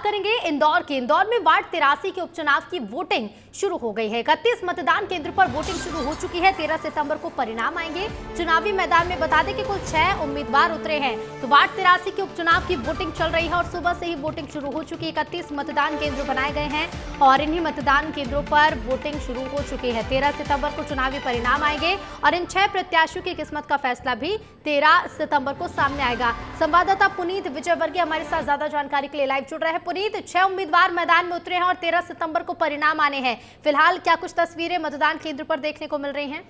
करेंगे इंदौर की। इंदौर में वार्ड 83 के उपचुनाव की वोटिंग शुरू हो गई है। 31 मतदान केंद्र पर वोटिंग शुरू हो चुकी है। 13 सितंबर को परिणाम आएंगे। चुनावी मैदान में बता दें कि कुल 6 उम्मीदवार उतरे हैं। तो वार्ड 83 के उपचुनाव की वोटिंग चल रही है और सुबह से ही वोटिंग शुरू हो चुकी है। 31 मतदान केंद्र बनाए गए हैं और इन्हीं मतदान केंद्रों पर वोटिंग शुरू हो चुकी है। 13 सितंबर को चुनावी परिणाम आएंगे और इन 6 प्रत्याशियों की किस्मत का फैसला भी 13 सितंबर को सामने आएगा। संवाददाता पुनीत विजयवर्गीय हमारे साथ ज्यादा जानकारी के लिए लाइव जुड़ रहे हैं। पुनीत, 6 उम्मीदवार मैदान में उतरे हैं और 13 सितंबर को परिणाम आने हैं। फिलहाल क्या कुछ तस्वीरें मतदान केंद्र पर देखने को मिल रही हैं?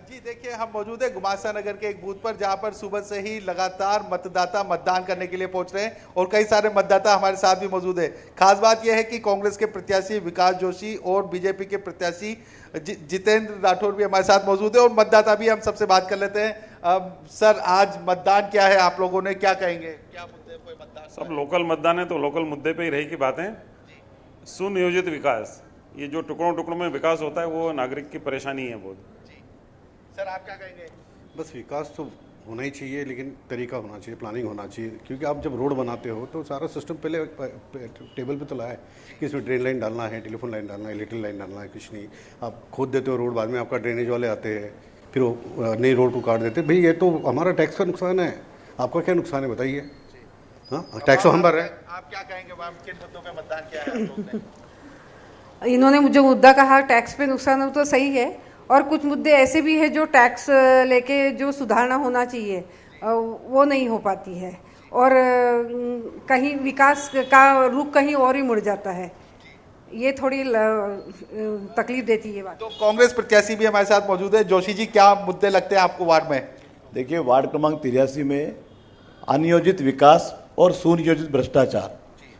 जी देखिए, हम मौजूद है गुमास्ता नगर के एक बूथ पर, जहां पर सुबह से ही लगातार मतदाता मतदान करने के लिए पहुंच रहे हैं और कई सारे मतदाता हमारे साथ भी मौजूद है। खास बात यह है कि कांग्रेस के प्रत्याशी विकास जोशी और बीजेपी के प्रत्याशी जितेंद्र राठौर भी हमारे साथ मौजूद है और मतदाता भी, हम सबसे बात कर लेते हैं। सर, आज मतदान क्या है, आप लोगों ने क्या कहेंगे, क्या मुद्दे पे मतदान? सब लोकल मतदान है तो लोकल मुद्दे पे ही रही की बातें। सुनियोजित विकास, ये जो टुकड़ों टुकड़ों में विकास होता है वो नागरिक की परेशानी है बहुत। सर, आप क्या कहेंगे? बस विकास तो होना ही चाहिए, लेकिन तरीका होना चाहिए, प्लानिंग होना चाहिए। क्योंकि आप जब रोड बनाते हो तो सारा सिस्टम पहले टेबल पे तो लाया है कि इसमें ड्रेन लाइन डालना है, टेलीफोन लाइन डालना है, इलेक्ट्रिक लाइन डालना है। कुछ नहीं, आप खोद देते हो रोड, बाद में आपका ड्रेनेज वाले आते हैं, फिर वो नई रोड को काट देते हैं। भाई ये तो हमारा टैक्स का नुकसान है, आपका क्या नुकसान है बताइए? हाँ, टैक्स तो हम भर रहे हैं। आप क्या कहेंगे मैम, किन मुद्दों पे मतदान किया है आप लोगों ने? इन्होंने जो मुद्दा कहा टैक्स पे नुकसान, तो सही है। और कुछ मुद्दे ऐसे भी है जो टैक्स लेके जो सुधारना होना चाहिए वो नहीं हो पाती है और कहीं विकास का रुख कहीं और ही मुड़ जाता है। ये थोड़ी तकलीफ देती है बात। तो कांग्रेस प्रत्याशी भी हमारे साथ मौजूद है। जोशी जी, क्या मुद्दे लगते हैं आपको वार्ड में? देखिए, वार्ड क्रमांक 83 में अनियोजित विकास और सुनियोजित भ्रष्टाचार,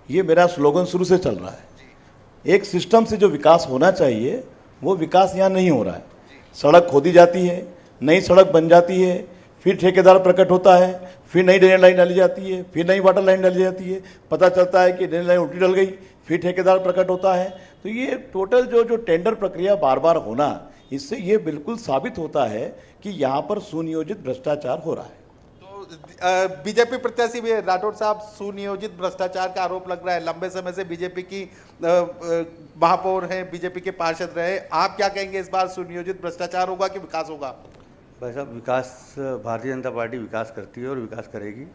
ये मेरा स्लोगन शुरू से चल रहा है। एक सिस्टम से जो विकास होना चाहिए वो विकास यहाँ नहीं हो रहा है। सड़क खोदी जाती है, नई सड़क बन जाती है, फिर ठेकेदार प्रकट होता है, फिर नई ड्रेनेज लाइन डाली जाती है, फिर नई वाटर लाइन डाली जाती है, पता चलता है कि ड्रेनेज लाइन उल्टी डल गई, फिर ठेकेदार प्रकट होता है। तो ये टोटल जो टेंडर प्रक्रिया बार बार होना, इससे ये बिल्कुल साबित होता है कि यहाँ पर सुनियोजित भ्रष्टाचार हो रहा है। बीजेपी प्रत्याशी भी राठौर साहब, सुनियोजित भ्रष्टाचार का आरोप लग रहा है। लंबे समय से बीजेपी की महापौर हैं, बीजेपी के पार्षद रहे। आप क्या कहेंगे, इस बार सुनियोजित भ्रष्टाचार होगा कि विकास होगा? भाई साहब, विकास भारतीय जनता पार्टी विकास करती है और विकास करेगी।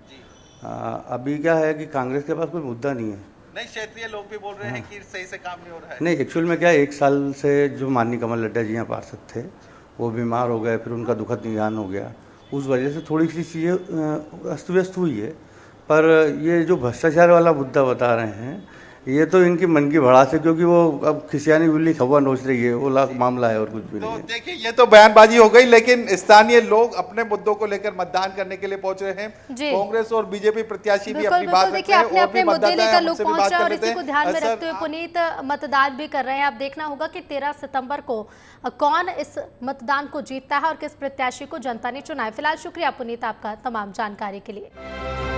अभी क्या है कि कांग्रेस के पास कोई मुद्दा नहीं है। नहीं, क्षेत्रीय लोग भी बोल रहे हैं कि सही से काम नहीं हो रहा है। नहीं, एक्चुअल में क्या है, 1 साल से जो माननीय कमल लड्डा जी यहाँ पार्षद थे वो बीमार हो गए, फिर उनका दुखद निधन हो गया। उस वजह से थोड़ी सी चीज़ें अस्त व्यस्त हुई है। पर ये जो भ्रष्टाचार वाला मुद्दा बता रहे हैं, ये तो इनकी मन की भड़ास है, क्योंकि वो अब खिसियानी बिल्ली खबर नोच रही है, वो मामला है और कुछ भी नहीं है। तो देखिए, ये तो बयानबाजी हो गई, लेकिन स्थानीय लोग अपने मुद्दों को लेकर मतदान करने के लिए पहुंच रहे हैं। कांग्रेस और बीजेपी प्रत्याशी भी अपनी बात रख रहे हैं। अपने अपने मुद्दे लेकर लोग पहुंच रहे हैं और इसी को ध्यान में रखते हुए पुनीत मतदान भी कर रहे हैं। अब देखना होगा कि 13 सितंबर को कौन इस मतदान को जीतता है और किस प्रत्याशी को जनता ने चुना है। फिलहाल शुक्रिया पुनीत आपका तमाम जानकारी के लिए।